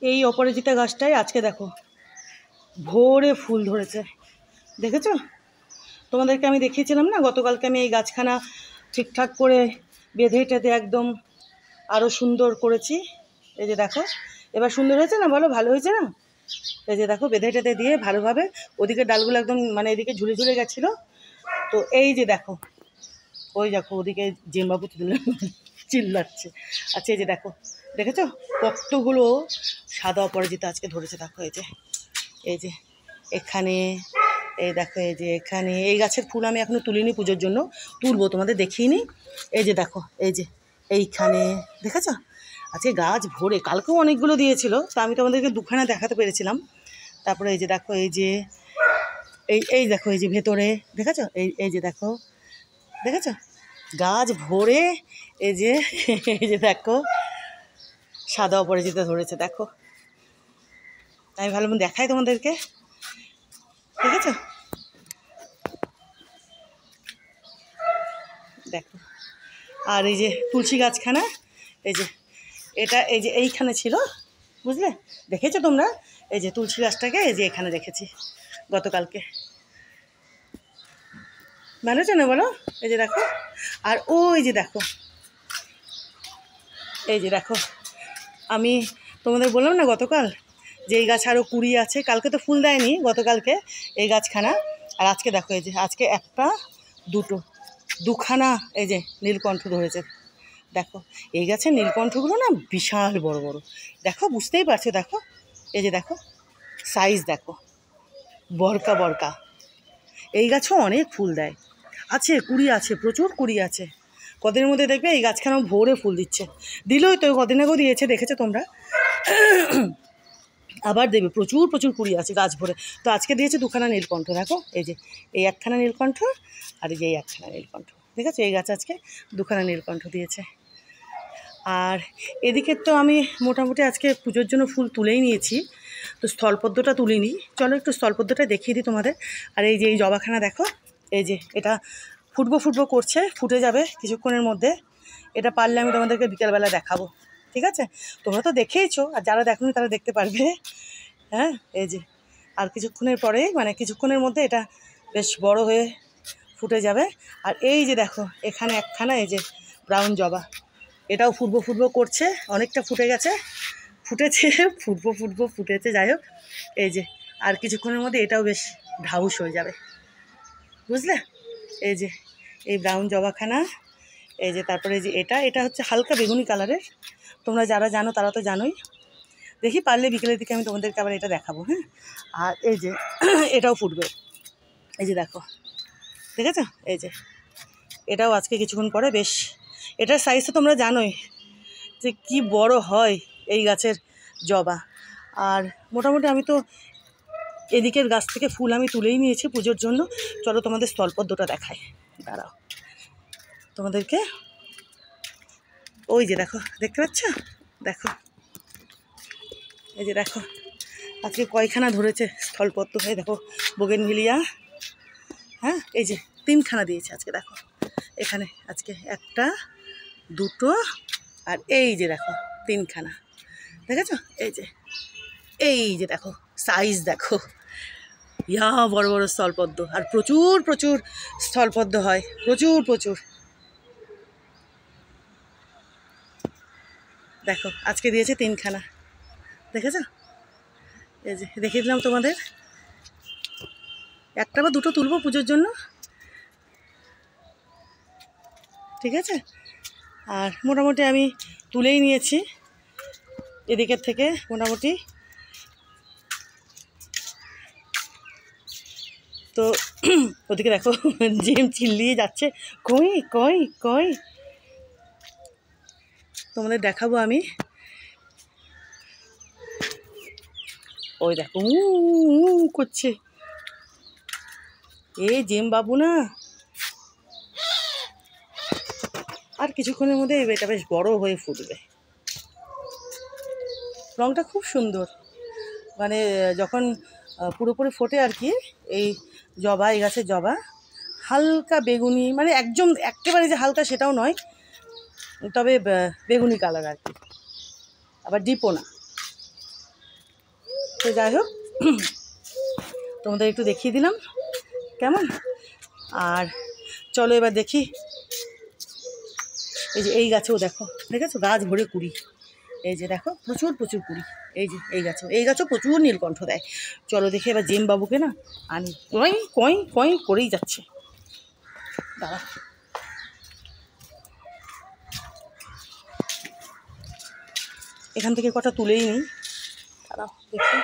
এই অপরাজিতা গাছটায় আজকে দেখো ভোরে ফুল ধরেছে, দেখেছো? তোমাদেরকে আমি দেখিয়েছিলাম না গতকালকে, আমি এই গাছখানা ঠিকঠাক করে বেঁধে টেঁধে একদম আরও সুন্দর করেছি। এই যে দেখো, এবার সুন্দর হয়েছে না, বলো ভালো হয়েছে না? এই যে দেখো বেঁধে টেঁধে দিয়ে ভালোভাবে, ওদিকে ডালগুলো একদম মানে এদিকে ঝুলে ঝুলে গেছিলো। তো এই যে দেখো, ওই দেখো ওদিকে জিম্বাবু চিল্লাচ্ছে। আচ্ছা এই যে দেখো, দেখেছো কতগুলো সাদা অপরাজিতা আজকে ধরেছে। দেখো এই যে এখানে, এই দেখো এই যে এখানে, এই গাছের ফুল আমি এখনও তুলিনি, পুজোর জন্য তুলবো, তোমাদের দেখিয়ে। এই যে দেখো, এই যে এইখানে, দেখেছো আজকে গাছ ভরে, কালকেও অনেকগুলো দিয়েছিল, তা আমি তোমাদেরকে দুখানা দেখাতে পেরেছিলাম। তারপরে এই যে দেখো, এই যে এই দেখো, এই যে ভেতরে দেখেছো, এই যে দেখো, দেখেছো গাছ ভরে। এই যে দেখো সাদা অপরাজিতা ধরেছে, দেখো আমি ভালো মতো দেখাই তোমাদেরকে, দেখেছো? দেখো, আর এই যে তুলসী গাছখানা, এই যে এটা, এই যে এইখানে ছিল, বুঝলে, দেখেছো তোমরা? এই যে তুলসী গাছটাকে এই যে এখানে রেখেছি গতকালকে, ভালো হচ্ছে না বলো? এই যে দেখো, আর ওই যে দেখো, এই যে দেখো, আমি তোমাদের বললাম না গতকাল যে এই গাছ আরও কুড়ি আছে, কালকে তো ফুল দেয়নি গতকালকে এই গাছখানা। আর আজকে দেখো, এই যে আজকে একটা দুখানা এই যে নীলকণ্ঠ ধরেছে। দেখো এই গাছের নীলকণ্ঠগুলো না বিশাল বড় বড়, দেখো বুঝতেই পারছো, দেখো এই যে দেখো সাইজ, দেখো বরকা বরকা। এই গাছও অনেক ফুল দেয়, আছে কুড়ি আছে, প্রচুর কুড়ি আছে। কদিনের মধ্যে দেখবে এই গাছখানাও ভোরে ফুল দিচ্ছে, দিলই তো কদিন আগেও দিয়েছে, দেখেছো তোমরা? আবার দেবে, প্রচুর প্রচুর কুড়ি আছে গাছ ভরে। তো আজকে দিয়েছে দুখানা নীলকণ্ঠ, দেখো এই যে এই একখানা নীলকণ্ঠ, আর এই যে এই একখানা নীলকণ্ঠ, দেখেছো? এই গাছ আজকে দুখানা নীলকণ্ঠ দিয়েছে। আর এদিকে তো আমি মোটামুটি আজকে পুজোর জন্য ফুল তুলেই নিয়েছি, তো স্থলপদ্মটা তুলিনি, চলো একটু স্থলপদ্মটা দেখিয়ে দিই তোমাদের। আর এই যে এই জবাখানা দেখো, এই যে এটা ফুটবো করছে, ফুটে যাবে কিছুক্ষণের মধ্যে। এটা পারলে আমি তোমাদেরকে বিকেলবেলা দেখাবো, ঠিক আছে? তোমরা তো দেখেইছো, আর যারা দেখোনি তারা দেখতে পারবে। হ্যাঁ, এই যে আর কিছুক্ষণের পরে, মানে কিছুক্ষণের মধ্যে এটা বেশ বড় হয়ে ফুটে যাবে। আর এই যে দেখো এখানে একখানা, এই যে ব্রাউন জবা, এটাও ফুটবো করছে, অনেকটা ফুটে গেছে, ফুটেছে ফুটেছে, যাই হোক। এই যে আর কিছুক্ষণের মধ্যে এটাও বেশ ঢাউস হয়ে যাবে, বুঝলে? এই যে এই ব্রাউন জবাখানা, এই যে তারপরে এই যে এটা হচ্ছে হালকা বেগুনি কালারের, তোমরা যারা জানো তারা তো জানোই। দেখি পারলে বিকেলের দিকে আমি তোমাদেরকে আবার এটা দেখাবো, হ্যাঁ? আর এই যে এটাও ফুটবে, এই যে দেখো, দেখেছো? এই যে এটাও আজকে কিছুক্ষণ পরে বেশ, এটার সাইজ তো তোমরা জানোই যে কি বড় হয় এই গাছের জবা। আর মোটামুটি আমি তো এদিকের গাছ থেকে ফুল আমি তুলেই নিয়েছি পুজোর জন্য। চলো তোমাদের স্থলপদ্মটা দেখাই, দাঁড়াও তোমাদেরকে। ওই যে দেখো, দেখতে পাচ্ছ? দেখো এই যে দেখো আজকে কয়খানা ধরেছে স্থলপদ্ম, হয়ে দেখো বোগেনভিলিয়া, হ্যাঁ এই যে তিনখানা দিয়েছে আজকে, দেখো এখানে আজকে একটা, দুটো, আর এই যে দেখো তিনখানা, দেখেছো? এই যে দেখো সাইজ, দেখো ইয়া বড় বড় স্থলপদ্ম, আর প্রচুর প্রচুর স্থলপদ্ম হয়, প্রচুর। দেখো আজকে দিয়েছে তিনখানা, দেখেছো? এই যে দেখিয়ে দিলাম তোমাদের, একটা বা দুটো তুলবো পুজোর জন্য, ঠিক আছে? আর মোটামুটি আমি তুলেই নিয়েছি এদিকের থেকে মোটামুটি। তো ওদিকে দেখো জিম চিল্লিয়ে যাচ্ছে, কই তোমাদের দেখাবো আমি। ওই দেখো করছে, জেম বাবু না, আর কিছুক্ষণের মধ্যে এটা বেশ বড় হয়ে ফুটবে। রঙটা খুব সুন্দর, মানে যখন পুরোপুরি ফোটে আর কি, এই জবা, এই গাছের জবা হালকা বেগুনি, মানে একদম একেবারে যে হালকা সেটাও নয়, তবে বেগুনি কালার আর কি, আবার ডিপও না। তো যাই হোক, তোমাদের একটু দেখিয়ে দিলাম কেমন। আর চলো এবার দেখি, এই যে এই গাছেও দেখো, দেখেছো গাছ ভরে কুড়ি, এই যে দেখো প্রচুর প্রচুর কুড়ি। এই যে এই গাছও প্রচুর নীলকণ্ঠ দেয়। চলো দেখি এবার জেম বাবুকে না আনি, কই কই কই করেই যাচ্ছে। দাঁড়া, এখান থেকে কটা তুলেই নিই, দাঁড়াও দেখি।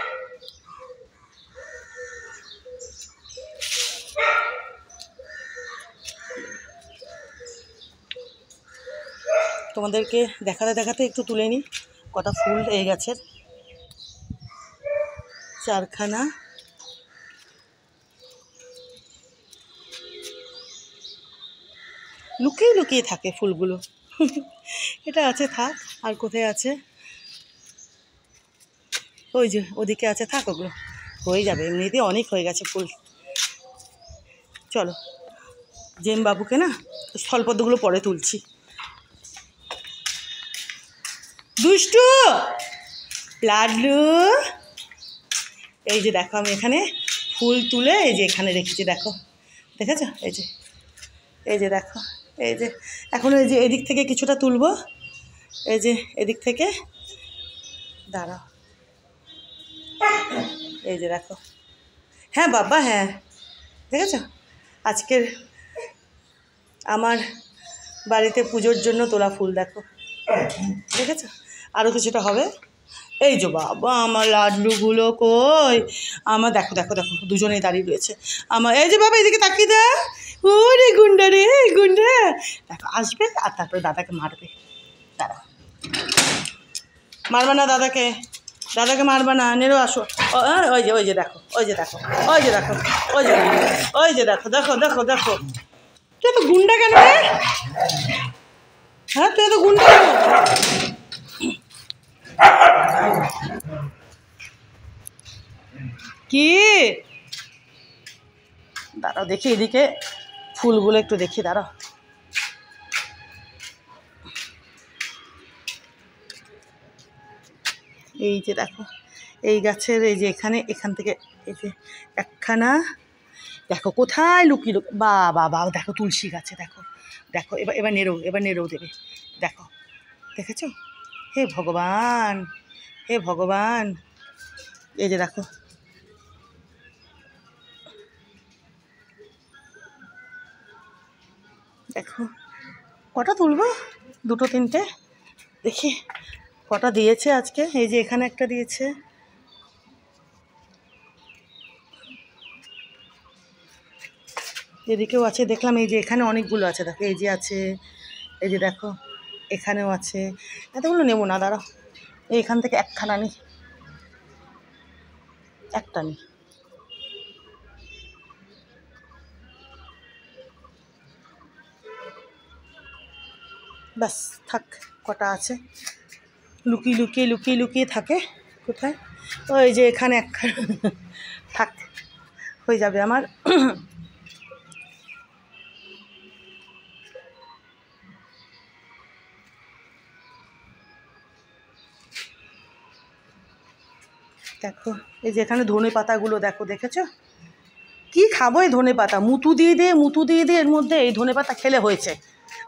তোমাদেরকে দেখাতে দেখাতে একটু তুলে নিই কটা ফুল এই গাছের। 4খানা, লুকিয়ে লুকিয়ে থাকে ফুলগুলো। এটা আছে, থাক। আর কোথায় আছে? ওই যে ওদিকে আছে, থাক, ওগুলো হয়ে যাবে, এমনিতে অনেক হয়ে গেছে ফুল। চলো জেম বাবুকে না স্থলপদ্মগুলো পরে তুলছি। দুষ্টু লাড্ডু, এই যে দেখো আমি এখানে ফুল তুলে এই যে এখানে রেখেছি, দেখো দেখেছো? এই যে দেখো, এই যে এখন এই যে এদিক থেকে কিছুটা তুলবো, এই যে এদিক থেকে, দাঁড়াও, এই যে দেখো। হ্যাঁ বাবা, হ্যাঁ দেখেছো, আজকের আমার বাড়িতে পুজোর জন্য তোলা ফুল দেখো, দেখেছো? আরও কিছুটা হবে। এই যে বাবা আমার লাড্ডুগুলো কই, আমার দেখো দেখো দেখো দুজনেই দাঁড়িয়ে রয়েছে আমার। এই যে বাবা এদিকে তাকিয়ে দে, ও রে গুন্ডা রে গুন্ডা, দেখো আসবে আর তারপরে দাদাকে মারবে। দাঁড়া, মারবে না দাদাকে, দাদাকে মারবে না, নেরো আসো। ওই যে দেখো, ওই যে দেখো, ওই যে দেখো, ওই যে দেখো, ওই যে দেখো, দেখো দেখো দেখো। তুই তো গুন্ডা কেন রে? হ্যাঁ তুই তো গুন্ডা কেন? কি দাঁড়াও দেখি এদিকে ফুলগুলো একটু দেখি, দাঁড়াও। এই যে দেখো এই গাছের এই যে এখান থেকে এই যে একখানা, দেখো কোথায় লুকিয়ে বা বা দেখো তুলসী গাছে, দেখো দেখো এবার নেড়েও দেবে, দেখো দেখেছো? হে ভগবান, হে ভগবান, এই যে দেখো। দেখো কটা তুলবো, 2-3টে, দেখি কটা দিয়েছে আজকে। এই যে এখানে একটা দিয়েছে, এদিকেও আছে দেখলাম, এই যে এখানে অনেকগুলো আছে, দেখো এই যে আছে, এই যে দেখো এখানেও আছে। এতগুলো নেবো না, দাঁড়াও এইখান থেকে একখানা নিই, একটা নিই। ব্যাস থাক, কটা আছে, লুকিয়ে লুকিয়ে লুকিয়ে লুকিয়ে থাকে কোথায়। ওই যে এখানে একখানা, থাক হয়ে যাবে আমার। দেখো এই যে এখানে ধনে পাতাগুলো দেখো, দেখেছো? কি খাবো এই ধনে পাতা, মুতু দিয়ে এর মধ্যে এই ধনে পাতা খেলে হয়েছে।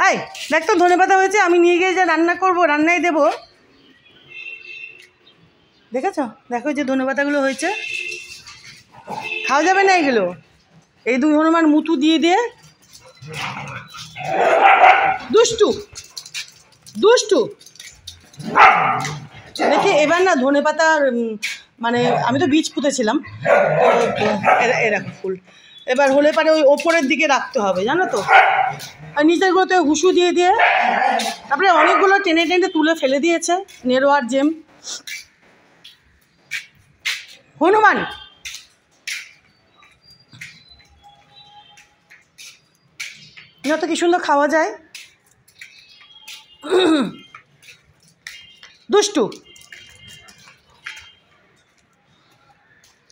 এই দেখ তো ধনে পাতা হয়েছে, আমি নিয়ে গিয়ে যা রান্না করবো রান্নায় দেবো, দেখেছো? দেখো যে ধনে পাতাগুলো হয়েছে, খাওয়া যাবে না এগুলো, এই 2 হনুমান মুতু দিয়ে দুষ্টু দুষ্টু। দেখি এবার না ধনে পাতার মানে আমি তো বীজ পুঁতেছিলাম, এরকম ফুল এবার হলে পারে ওই ওপরের দিকে রাখতে হবে, জানো তো, আর নিচেরগুলোতে হুসু দিয়ে তারপরে অনেকগুলো টেনে টেনে তুলে ফেলে দিয়েছে নেরো আর জেম। হনুমান যত কি সুন্দর খাওয়া যায়, দুষ্টু।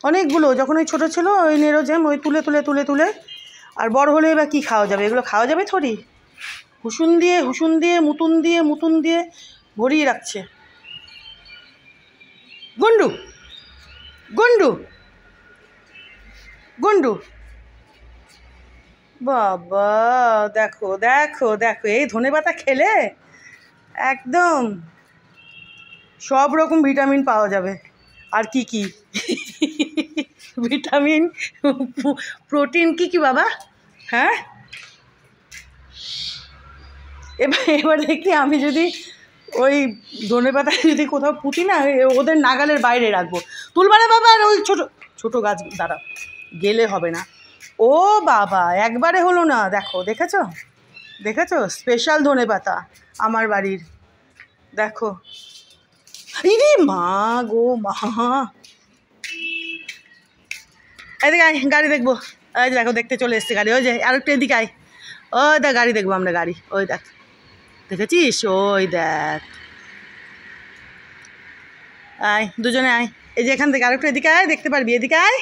অনেকগুলো যখন ওই ছোটো ছিল ওই নেরো জেম ওই তুলে তুলে তুলে তুলে, আর বড় হলে এবার কী খাওয়া যাবে, এগুলো খাওয়া যাবে থরি, হুসুন দিয়ে মুতুন দিয়ে ভরিয়ে রাখছে। গুন্ডু গুন্ডু গুন্ডু বাবা, দেখো দেখো দেখো, এই ধনেপাতা খেলে একদম সব রকম ভিটামিন পাওয়া যাবে। আর কি কি ভিটামিন, প্রোটিন, কি কি বাবা? হ্যাঁ, এবার দেখি আমি যদি ওই ধনেপাতা যদি কোথাও পুঁতি না, ওদের নাগালের বাইরে রাখবো। তুলবা না বাবা, আর ওই ছোটো ছোটো গাছ দ্বারা গেলে হবে না। ও বাবা, একবারে হলো না। দেখো, দেখেছো দেখেছো, স্পেশাল ধনেপাতা আমার বাড়ির। দেখো, ইরে মা গো মা, এদিকে আয়, গাড়ি দেখবো। ওই দেখো, দেখতে চলে এসছে গাড়ি। ওই যে আর একটু এদিকে আয়, ওই দেখ গাড়ি দেখবো আমরা, গাড়ি ওই দেখ, দেখেছিস? ওই দেখ, আয় দুজনে আয়, এই যে এখান থেকে আর একটু এদিকে আয়, দেখতে পারবি, এদিকে আয়।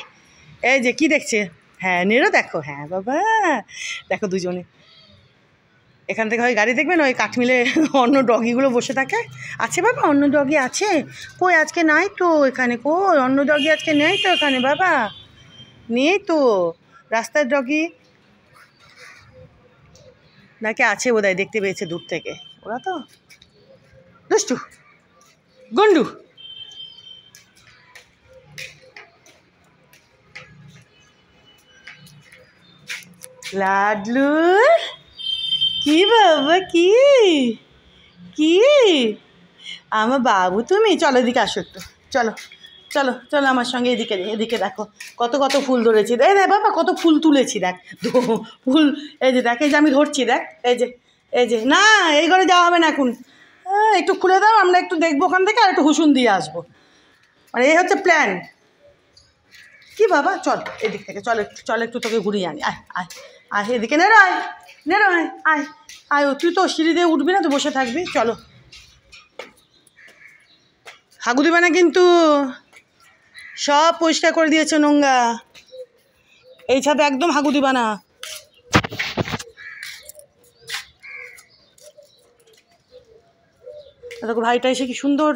এই যে কি দেখছে? হ্যাঁ নেরো, দেখো, হ্যাঁ বাবা, দেখো দুজনে এখান থেকে হয় গাড়ি দেখবেন, ওই কাঠমিলে অন্য ডগিগুলো বসে থাকে। আছে বাবা, অন্য ডগি আছে? কই আজকে নাই তো এখানে, কই অন্য ডগি আজকে নেই তো এখানে বাবা, নেই তো। রাস্তার ডগি নাকি আছে বোধহয়, দেখতে পেয়েছে দূর থেকে। ওরা তো দুষ্টু গন্ডু। লাডলু, কি বাবা, কি কি আমার বাবু তুমি? চলো এদিকে আসো একটু, চলো চলো চলো আমার সঙ্গে এদিকে, এদিকে দেখো কত কত ফুল ধরেছি। এই দেখ বাবা, কত ফুল তুলেছি, দেখ ফুল। এই যে দেখ, এই যে আমি ধরছি, দেখ এই যে, এই যে না, এই ঘরে যাওয়া হবে না এখন, একটু খুলে দাও, আমরা একটু দেখবো ওখান থেকে, আর একটু হুসুন দিয়ে আসবো, মানে এই হচ্ছে প্ল্যান। কি বাবা, চল এদিক থেকে, চল একটু, চল একটু তোকে ঘুরিয়ে আনি, আয় আয় আয়, এদিকে নেড়ো আয়, নেড়ো আয়, আয় আয়, তুই তো সিঁড়ি দিয়ে উঠবি না, তো বসে থাকবি, চলো। হাগু দিবে না কিন্তু, সব পরিষ্কার করে দিয়েছে নোংরা, এই ছাদে একদম হাগু দিবা না। দেখো ভাইটা এসে কি সুন্দর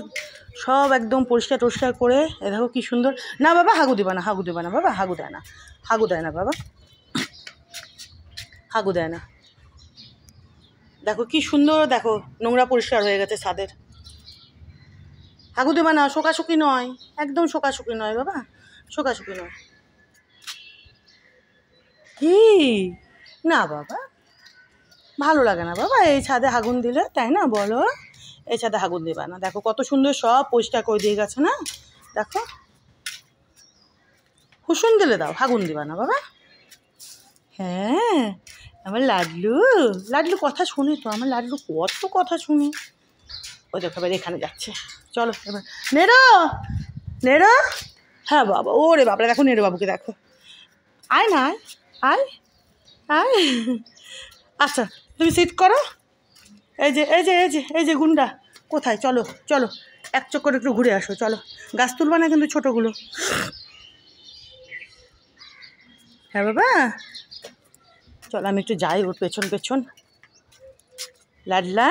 সব একদম পরিষ্কার টরিষ্কার করে, এ দেখো কি সুন্দর। না বাবা, হাগু দিবা না, হাগু দিবা না বাবা, হাগু দেয় না, হাগু দেয় না বাবা, হাগু দেয় না। দেখো কি সুন্দর, দেখো নোংরা পরিষ্কার হয়ে গেছে ছাদের। হাগু দেবা না, শোকাশুকি নয়, একদম শোকাশুকি নয় বাবা, শোকাশুকি নয়। কি না বাবা, ভালো লাগে না বাবা এই ছাদে হাগুন দিলে, তাই না বলো? এই ছাদে হাগুন দেবা না। দেখো কত সুন্দর সব পরিষ্কার করে দিয়ে গেছে না, দেখো। হুসুন দিলে দাও, হাগুন দিবা না বাবা। হ্যাঁ, আমার লাডলু, লাডলু কথা শুনে তো, আমার লাডলু কত কথা শুনে। ওই দেখো এবার এখানে যাচ্ছে, চলো এবার নেড়ো নেড়ো। হ্যাঁ বাবা, ওরে বাবা, দেখো নেড়ো বাবুকে, দেখো। আয় না, আয় আয়, আচ্ছা তুমি সিট করো। এই যে এই যে এই যে এই যে গুন্ডা কোথায়? চলো চলো, এক চক্কর একটু ঘুরে আসো, চলো। গাছ তুলবা না কিন্তু ছোটোগুলো। হ্যাঁ বাবা, চলো আমি একটু যাই ওর পেছন পেছন। লাডলা,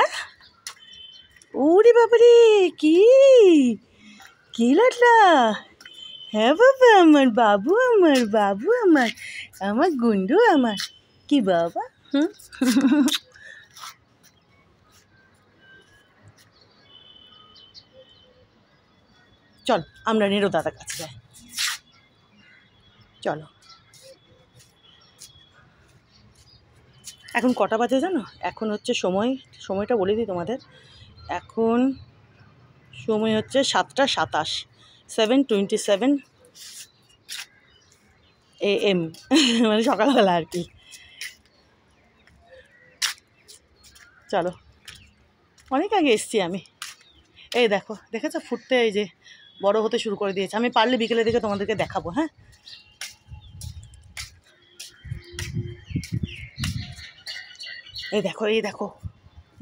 ওরে বাবারে, কি কি লাডলা? হ্যাঁ বাবা, আমার বাবু, আমার বাবু, আমার আমার গুন্ডু, আমার কি বাবা। হুম, চল আমরা নেরো দাদার কাছে যাই, চলো। এখন কটা বাজে জানো? এখন হচ্ছে সময়টা বলে দিই তোমাদের। এখন সময় হচ্ছে 7:27, 7:27 AM, মানে সকালবেলা আর কি। চলো, অনেক আগে এসছি আমি। এই দেখো, দেখেছো ফুটতে, এই যে বড় হতে শুরু করে দিয়েছে। আমি পারলে বিকেলের দিকে তোমাদেরকে দেখাবো। হ্যাঁ, এই দেখো, এই দেখো।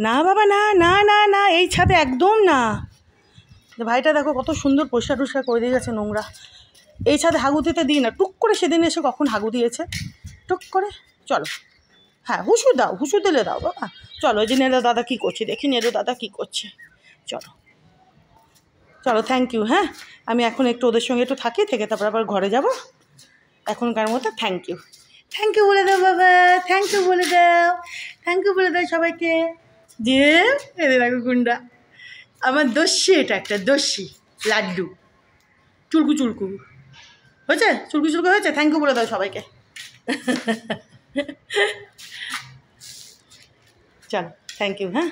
না বাবা, না না না না, এই ছাদে একদম না। ভাইটা দেখো কত সুন্দর পরিষ্কার টরিষ্কার করে দিয়ে গেছে নোংরা। এই ছাদে হাগু দিতে দিই না, টুক করে সেদিন এসে কখন হাগু দিয়েছে, টুক করে। চলো, হ্যাঁ হুসু দাও, হুসু দিলে দাও বাবা। চলো, এই যে নেড়ো দাদা কী করছে দেখি, নেড়ো দাদা কী করছে, চলো। চলো থ্যাংক ইউ। হ্যাঁ, আমি এখন একটু ওদের সঙ্গে একটু থাকি, থেকে তারপর আবার ঘরে যাব। এখনকার মতো থ্যাংক ইউ। থ্যাংক ইউ বলে দাও বাবা, থ্যাংক ইউ বলে দাও, থ্যাংক ইউ বলে দাও সবাইকে। যে এদের দেখো গুন্ডা, আমার দস্যি, এটা একটা দস্যি লাড্ডু, চুলকু চুলকু হয়েছে, চুলকু চুলকু হয়েছে। থ্যাংক ইউ বলে দাও সবাইকে। চলো থ্যাংক ইউ। হ্যাঁ।